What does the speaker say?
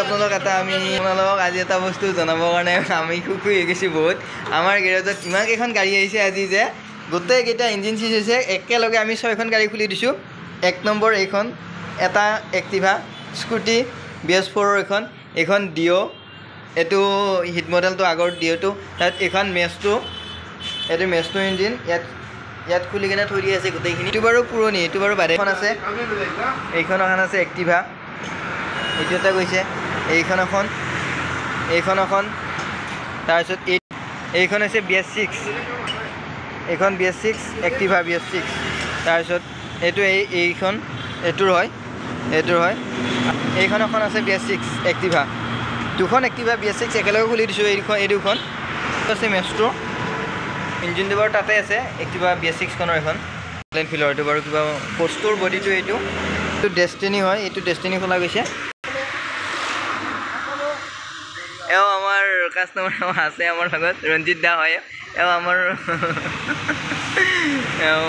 আপোনালোক আমি আপোনালোকক আজি এটা বস্তু জনাবৰ কাৰণে আমি খুশি হৈ গৈছোঁ বহুত। আমাৰ গেৰেজত ইমানকেইখন গাড়ী আহিছে আজি যে গোটেইকেইটা ইঞ্জিন চিজ হৈছে একেলগে আমি 6খন গাড়ী খুলি দিছোঁ। 1 নম্বৰ এইখন এটা এক্টিভা স্কুটি BS4 এইখন ডিঅ', এইটো হিট মডেলটো আগৰ ডিঅ'টো। তাত এইখন মেচটো, এইটো মেচটো ইঞ্জিন ইয়াত খুলি কিনে থৈ দি আছে গোটেইখিনি। এইটো বাৰু পুৰণি, এইটো বাৰু বাদে এখন আছে। এইখন এখন আছে এক্টিভা, এইটো এটা গৈছে। এইখন এখন তাৰপিছত এইখন হৈছে BS6, এইখন BS6 এক্টিভা BS6। তাৰপিছত এইটো এইটোৰ হয় এইখন এখন আছে BS6 এক্টিভা। দুখন এক্টিভা BS6 একেলগে খুলি দিছোঁ। এই দুখন আছে মেষ্ট্ৰ ইঞ্জিনটো বাৰু তাতে আছে এক্টিভা BS6খনৰ। এখন প্লেন ফিলৰ এইটো বাৰু কিবা পষ্টৰ বডিটো এইটো ডেষ্টিনি হয়, এইটো ডেষ্টিনি খোলা গৈছে। এওঁ আমাৰ কাষ্টমাৰ আছে আমাৰ লগত, ৰঞ্জিত দা হয়। এওঁ আমাৰ এওঁ